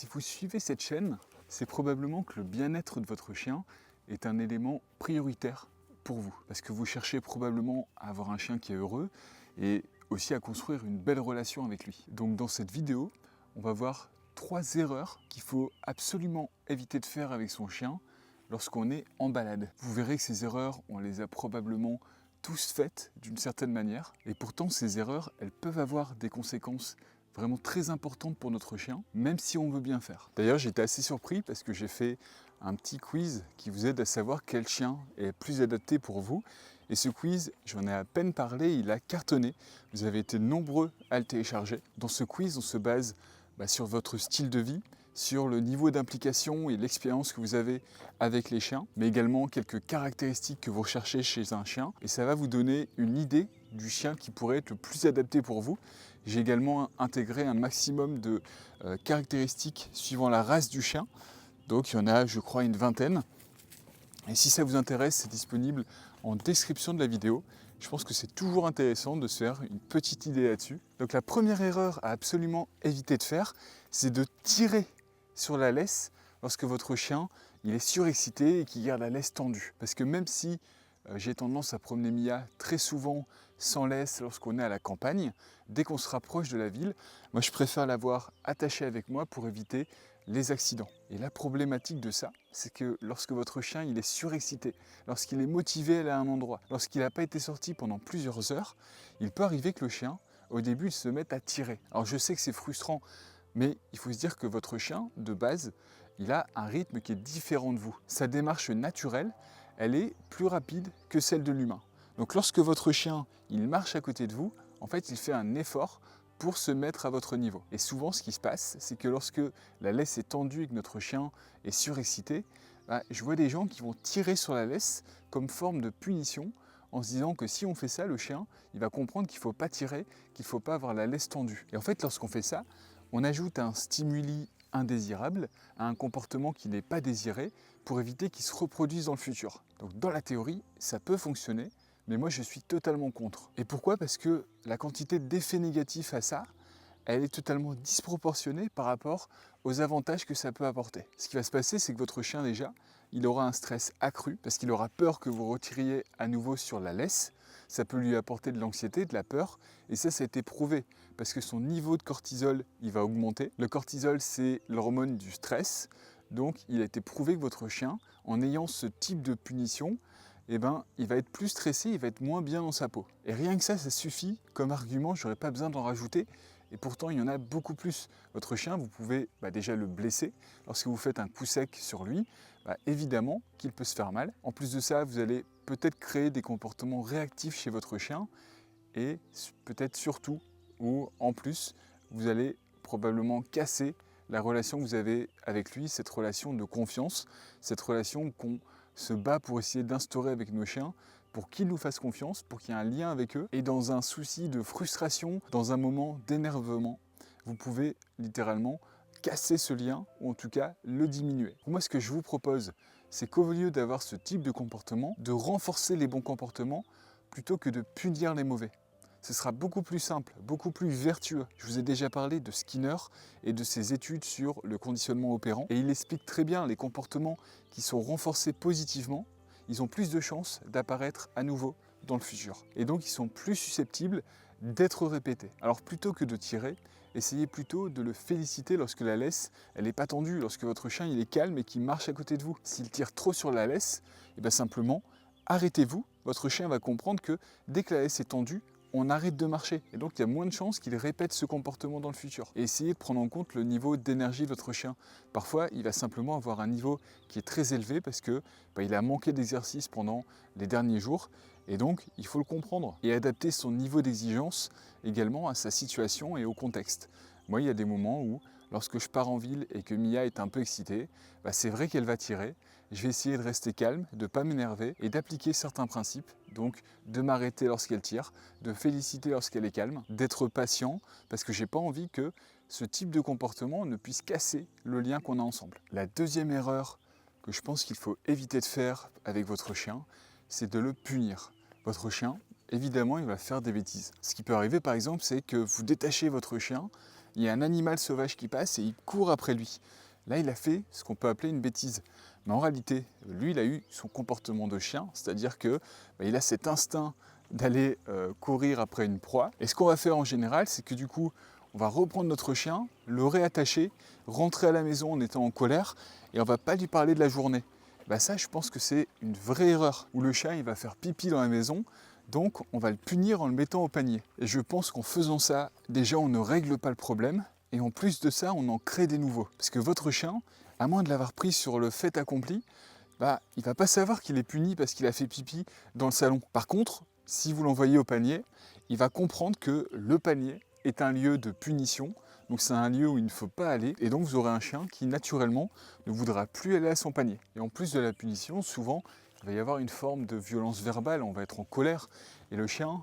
si vous suivez cette chaîne, c'est probablement que le bien-être de votre chien est un élément prioritaire pour vous. Parce que vous cherchez probablement à avoir un chien qui est heureux et aussi à construire une belle relation avec lui. Donc dans cette vidéo, on va voir 3 erreurs qu'il faut absolument éviter de faire avec son chien lorsqu'on est en balade. Vous verrez que ces erreurs, on les a probablement tous faites d'une certaine manière. Et pourtant, ces erreurs, elles peuvent avoir des conséquences vraiment très importantes pour notre chien, même si on veut bien faire. D'ailleurs, j'étais assez surpris parce que j'ai fait un petit quiz qui vous aide à savoir quel chien est plus adapté pour vous. Et ce quiz, j'en ai à peine parlé, il a cartonné. Vous avez été nombreux à le télécharger. Dans ce quiz, on se base sur votre style de vie, sur le niveau d'implication et l'expérience que vous avez avec les chiens, mais également quelques caractéristiques que vous recherchez chez un chien. Et ça va vous donner une idée du chien qui pourrait être le plus adapté pour vous. J'ai également intégré un maximum de caractéristiques suivant la race du chien. Donc il y en a, je crois, une vingtaine. Et si ça vous intéresse, c'est disponible en description de la vidéo. Je pense que c'est toujours intéressant de se faire une petite idée là-dessus. Donc la première erreur à absolument éviter de faire, c'est de tirer sur la laisse lorsque votre chien il est surexcité et qu'il garde la laisse tendue. Parce que même si j'ai tendance à promener Mia très souvent sans laisse lorsqu'on est à la campagne, dès qu'on se rapproche de la ville, moi je préfère l'avoir attachée avec moi pour éviter les accidents. Et la problématique de ça, c'est que lorsque votre chien il est surexcité, lorsqu'il est motivé à aller à un endroit, lorsqu'il n'a pas été sorti pendant plusieurs heures, il peut arriver que le chien, au début, il se mette à tirer. Alors je sais que c'est frustrant, mais il faut se dire que votre chien, de base, il a un rythme qui est différent de vous. Sa démarche naturelle, elle est plus rapide que celle de l'humain. Donc lorsque votre chien, il marche à côté de vous, en fait, il fait un effort pour se mettre à votre niveau. Et souvent, ce qui se passe, c'est que lorsque la laisse est tendue et que notre chien est surexcité, je vois des gens qui vont tirer sur la laisse comme forme de punition en se disant que si on fait ça, le chien, il va comprendre qu'il ne faut pas tirer, qu'il ne faut pas avoir la laisse tendue. Et en fait, lorsqu'on fait ça, on ajoute un stimuli indésirable à un comportement qui n'est pas désiré pour éviter qu'il se reproduise dans le futur. Donc dans la théorie, ça peut fonctionner, mais moi je suis totalement contre. Et pourquoi ? Parce que la quantité d'effets négatifs à ça, elle est totalement disproportionnée par rapport aux avantages que ça peut apporter. Ce qui va se passer, c'est que votre chien déjà, il aura un stress accru parce qu'il aura peur que vous retiriez à nouveau sur la laisse. Ça peut lui apporter de l'anxiété, de la peur, et ça a été prouvé parce que son niveau de cortisol, il va augmenter. Le cortisol, c'est l'hormone du stress, donc il a été prouvé que votre chien, en ayant ce type de punition, il va être plus stressé, il va être moins bien dans sa peau. Et rien que ça suffit comme argument, je n'aurais pas besoin d'en rajouter. Et pourtant, il y en a beaucoup plus. Votre chien, vous pouvez déjà le blesser. Lorsque vous faites un coup sec sur lui, évidemment qu'il peut se faire mal. En plus de ça, vous allez peut-être créer des comportements réactifs chez votre chien. Et peut-être surtout, ou en plus, vous allez probablement casser la relation que vous avez avec lui, cette relation de confiance, cette relation qu'on se bat pour essayer d'instaurer avec nos chiens, pour qu'ils nous fassent confiance, pour qu'il y ait un lien avec eux. Et dans un souci de frustration, dans un moment d'énervement, vous pouvez littéralement casser ce lien, ou en tout cas le diminuer. Pour moi, ce que je vous propose, c'est qu'au lieu d'avoir ce type de comportement, de renforcer les bons comportements plutôt que de punir les mauvais. Ce sera beaucoup plus simple, beaucoup plus vertueux. Je vous ai déjà parlé de Skinner et de ses études sur le conditionnement opérant. Et il explique très bien les comportements qui sont renforcés positivement. Ils ont plus de chances d'apparaître à nouveau dans le futur. Et donc ils sont plus susceptibles d'être répétés. Alors plutôt que de tirer, essayez plutôt de le féliciter lorsque la laisse elle n'est pas tendue, lorsque votre chien il est calme et qu'il marche à côté de vous. S'il tire trop sur la laisse, simplement arrêtez-vous. Votre chien va comprendre que dès que la laisse est tendue, on arrête de marcher. Et donc, il y a moins de chances qu'il répète ce comportement dans le futur. Et essayez de prendre en compte le niveau d'énergie de votre chien. Parfois, il va simplement avoir un niveau qui est très élevé parce que il a manqué d'exercice pendant les derniers jours. Et donc, il faut le comprendre et adapter son niveau d'exigence également à sa situation et au contexte. Moi, il y a des moments où, lorsque je pars en ville et que Mia est un peu excitée, c'est vrai qu'elle va tirer. Je vais essayer de rester calme, de ne pas m'énerver et d'appliquer certains principes. Donc, de m'arrêter lorsqu'elle tire, de féliciter lorsqu'elle est calme, d'être patient, parce que j'ai pas envie que ce type de comportement ne puisse casser le lien qu'on a ensemble. La deuxième erreur que je pense qu'il faut éviter de faire avec votre chien, c'est de le punir. Votre chien, évidemment, il va faire des bêtises. Ce qui peut arriver, par exemple, c'est que vous détachez votre chien il y a un animal sauvage qui passe et il court après lui. Là, il a fait ce qu'on peut appeler une bêtise. Mais en réalité, lui, il a eu son comportement de chien, c'est-à-dire que il a cet instinct d'aller courir après une proie. Et ce qu'on va faire en général, c'est que du coup, on va reprendre notre chien, le réattacher, rentrer à la maison en étant en colère, et on ne va pas lui parler de la journée. Ça, je pense que c'est une vraie erreur, où le chien, il va faire pipi dans la maison, donc on va le punir en le mettant au panier. Et je pense qu'en faisant ça, déjà, on ne règle pas le problème, et en plus de ça, on en crée des nouveaux. Parce que votre chien, à moins de l'avoir pris sur le fait accompli, il ne va pas savoir qu'il est puni parce qu'il a fait pipi dans le salon. Par contre, si vous l'envoyez au panier, il va comprendre que le panier est un lieu de punition, donc c'est un lieu où il ne faut pas aller, et donc vous aurez un chien qui naturellement ne voudra plus aller à son panier. Et en plus de la punition, souvent, il va y avoir une forme de violence verbale, on va être en colère, et le chien,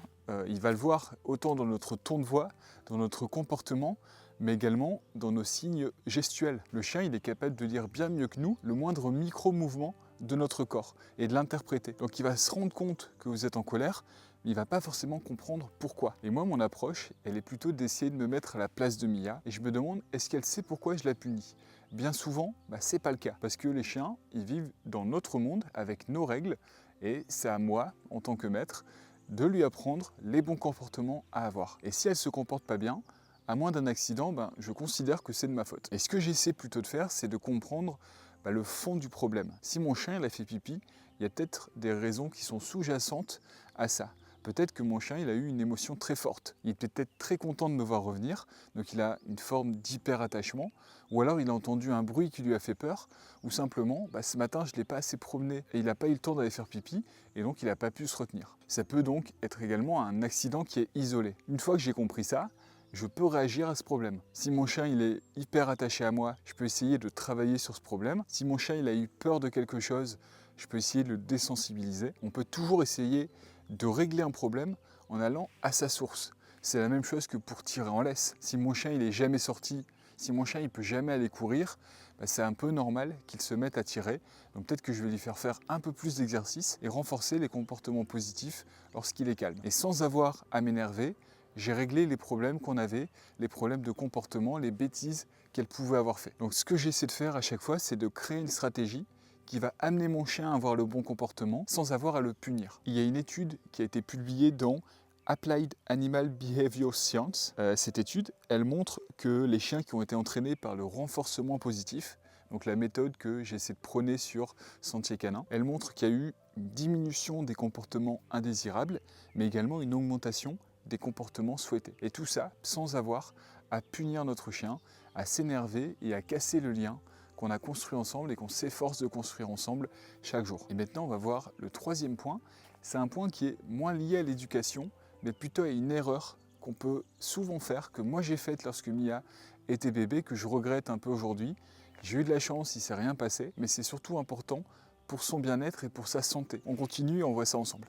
il va le voir autant dans notre ton de voix, dans notre comportement, mais également dans nos signes gestuels. Le chien, il est capable de lire bien mieux que nous le moindre micro-mouvement de notre corps et de l'interpréter. Donc il va se rendre compte que vous êtes en colère, mais il ne va pas forcément comprendre pourquoi. Et moi, mon approche, elle est plutôt d'essayer de me mettre à la place de Mia, et je me demande, est-ce qu'elle sait pourquoi je la punis? Bien souvent, c'est pas le cas, parce que les chiens, ils vivent dans notre monde, avec nos règles, et c'est à moi, en tant que maître, de lui apprendre les bons comportements à avoir. Et si elle ne se comporte pas bien, à moins d'un accident, je considère que c'est de ma faute. Et ce que j'essaie plutôt de faire, c'est de comprendre le fond du problème. Si mon chien il a fait pipi, il y a peut-être des raisons qui sont sous-jacentes à ça. Peut-être que mon chien il a eu une émotion très forte. Il était peut-être très content de me voir revenir, donc il a une forme d'hyper-attachement, ou alors il a entendu un bruit qui lui a fait peur, ou simplement, ce matin je ne l'ai pas assez promené et il n'a pas eu le temps d'aller faire pipi, et donc il n'a pas pu se retenir. Ça peut donc être également un accident qui est isolé. Une fois que j'ai compris ça, je peux réagir à ce problème. Si mon chien il est hyper attaché à moi, je peux essayer de travailler sur ce problème. Si mon chien il a eu peur de quelque chose, je peux essayer de le désensibiliser. On peut toujours essayer de régler un problème en allant à sa source. C'est la même chose que pour tirer en laisse. Si mon chien il est jamais sorti, si mon chien il peut jamais aller courir, c'est un peu normal qu'il se mette à tirer. Donc peut-être que je vais lui faire un peu plus d'exercice et renforcer les comportements positifs lorsqu'il est calme. Et sans avoir à m'énerver, j'ai réglé les problèmes qu'on avait, les problèmes de comportement, les bêtises qu'elle pouvait avoir fait. Donc ce que j'essaie de faire à chaque fois, c'est de créer une stratégie qui va amener mon chien à avoir le bon comportement sans avoir à le punir. Il y a une étude qui a été publiée dans Applied Animal Behavior Science. Cette étude, elle montre que les chiens qui ont été entraînés par le renforcement positif, donc la méthode que j'essaie de prôner sur Sentier Canin, elle montre qu'il y a eu une diminution des comportements indésirables, mais également une augmentation des comportements souhaités. Et tout ça sans avoir à punir notre chien, à s'énerver et à casser le lien qu'on a construit ensemble et qu'on s'efforce de construire ensemble chaque jour. Et maintenant, on va voir le troisième point. C'est un point qui est moins lié à l'éducation, mais plutôt à une erreur qu'on peut souvent faire, que moi j'ai faite lorsque Mia était bébé, que je regrette un peu aujourd'hui. J'ai eu de la chance, il ne s'est rien passé, mais c'est surtout important pour son bien-être et pour sa santé. On continue et on voit ça ensemble.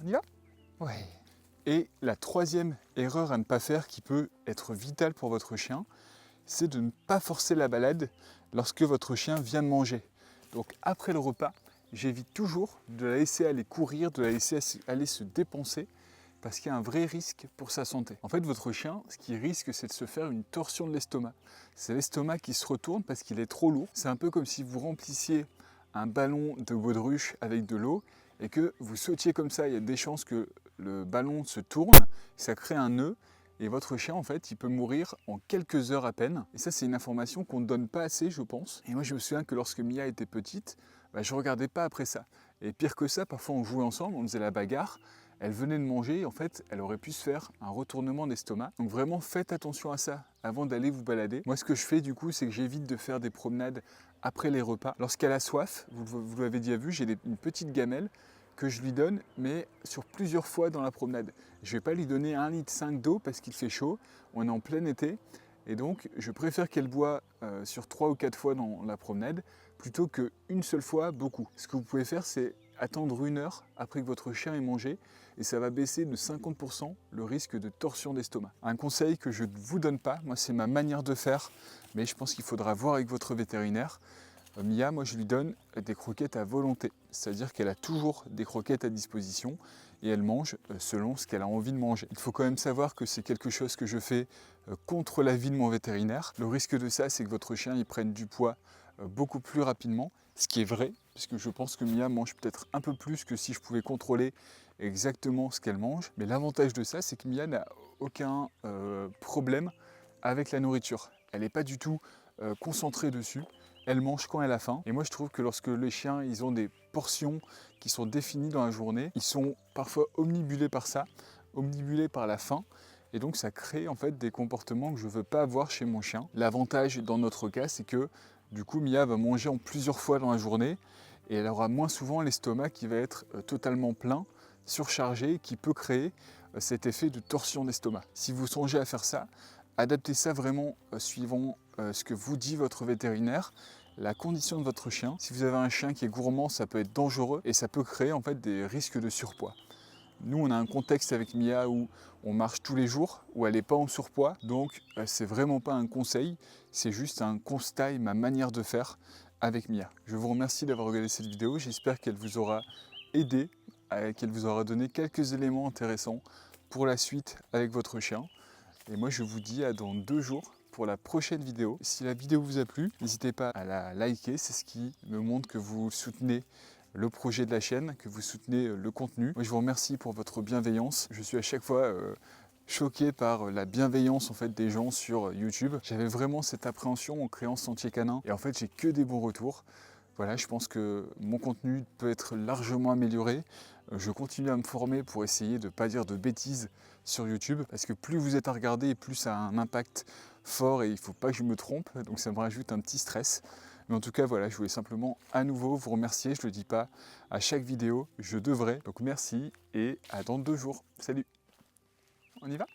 On y va? Ouais. Et la troisième erreur à ne pas faire qui peut être vitale pour votre chien, c'est de ne pas forcer la balade lorsque votre chien vient de manger. Donc après le repas, j'évite toujours de la laisser aller courir, de la laisser aller se dépenser, parce qu'il y a un vrai risque pour sa santé. En fait, votre chien, ce qui risque, c'est de se faire une torsion de l'estomac. C'est l'estomac qui se retourne parce qu'il est trop lourd. C'est un peu comme si vous remplissiez un ballon de baudruche avec de l'eau et que vous sautiez comme ça. Il y a des chances que le ballon se tourne, ça crée un nœud, et votre chien, en fait, il peut mourir en quelques heures à peine. Et ça, c'est une information qu'on ne donne pas assez, je pense. Et moi, je me souviens que lorsque Mia était petite, je ne regardais pas après ça. Et pire que ça, parfois on jouait ensemble, on faisait la bagarre, elle venait de manger, et en fait, elle aurait pu se faire un retournement d'estomac. Donc vraiment, faites attention à ça avant d'aller vous balader. Moi, ce que je fais, du coup, c'est que j'évite de faire des promenades après les repas. Lorsqu'elle a soif, vous l'avez déjà vu, j'ai une petite gamelle que je lui donne, mais sur plusieurs fois dans la promenade. Je ne vais pas lui donner 1,5 litre d'eau parce qu'il fait chaud, on est en plein été, et donc je préfère qu'elle boit sur 3 ou 4 fois dans la promenade, plutôt qu'une seule fois, beaucoup. Ce que vous pouvez faire, c'est attendre 1 heure après que votre chien ait mangé, et ça va baisser de 50% le risque de torsion d'estomac. Un conseil que je ne vous donne pas, moi c'est ma manière de faire, mais je pense qu'il faudra voir avec votre vétérinaire. Mia, moi je lui donne des croquettes à volonté, c'est-à-dire qu'elle a toujours des croquettes à disposition et elle mange selon ce qu'elle a envie de manger. Il faut quand même savoir que c'est quelque chose que je fais contre l'avis de mon vétérinaire. Le risque de ça, c'est que votre chien il prenne du poids beaucoup plus rapidement, ce qui est vrai, puisque je pense que Mia mange peut-être un peu plus que si je pouvais contrôler exactement ce qu'elle mange. Mais l'avantage de ça, c'est que Mia n'a aucun problème avec la nourriture. Elle n'est pas du tout concentrée dessus. Elle mange quand elle a faim. Et moi, je trouve que lorsque les chiens, ils ont des portions qui sont définies dans la journée, ils sont parfois omnibulés par ça, omnibulés par la faim. Et donc, ça crée en fait des comportements que je ne veux pas avoir chez mon chien. L'avantage dans notre cas, c'est que du coup, Mia va manger en plusieurs fois dans la journée et elle aura moins souvent l'estomac qui va être totalement plein, surchargé, qui peut créer cet effet de torsion d'estomac. Si vous songez à faire ça, adaptez ça vraiment suivant ce que vous dit votre vétérinaire, la condition de votre chien. Si vous avez un chien qui est gourmand, ça peut être dangereux et ça peut créer en fait des risques de surpoids. Nous, on a un contexte avec Mia où on marche tous les jours, où elle n'est pas en surpoids, donc c'est vraiment pas un conseil, c'est juste un constat et ma manière de faire avec Mia. Je vous remercie d'avoir regardé cette vidéo, j'espère qu'elle vous aura aidé, qu'elle vous aura donné quelques éléments intéressants pour la suite avec votre chien. Et moi, je vous dis à dans 2 jours pour la prochaine vidéo. Si la vidéo vous a plu, n'hésitez pas à la liker, c'est ce qui me montre que vous soutenez le projet de la chaîne, que vous soutenez le contenu. Moi, je vous remercie pour votre bienveillance. Je suis à chaque fois choqué par la bienveillance en fait, des gens sur YouTube. J'avais vraiment cette appréhension en créant Sentier Canin et en fait, j'ai que des bons retours. Voilà, je pense que mon contenu peut être largement amélioré. Je continue à me former pour essayer de ne pas dire de bêtises sur YouTube, parce que plus vous êtes à regarder, plus ça a un impact fort et il ne faut pas que je me trompe, donc ça me rajoute un petit stress. Mais en tout cas, voilà, je voulais simplement à nouveau vous remercier. Je ne le dis pas à chaque vidéo, je devrais. Donc merci et à dans 2 jours. Salut, on y va ?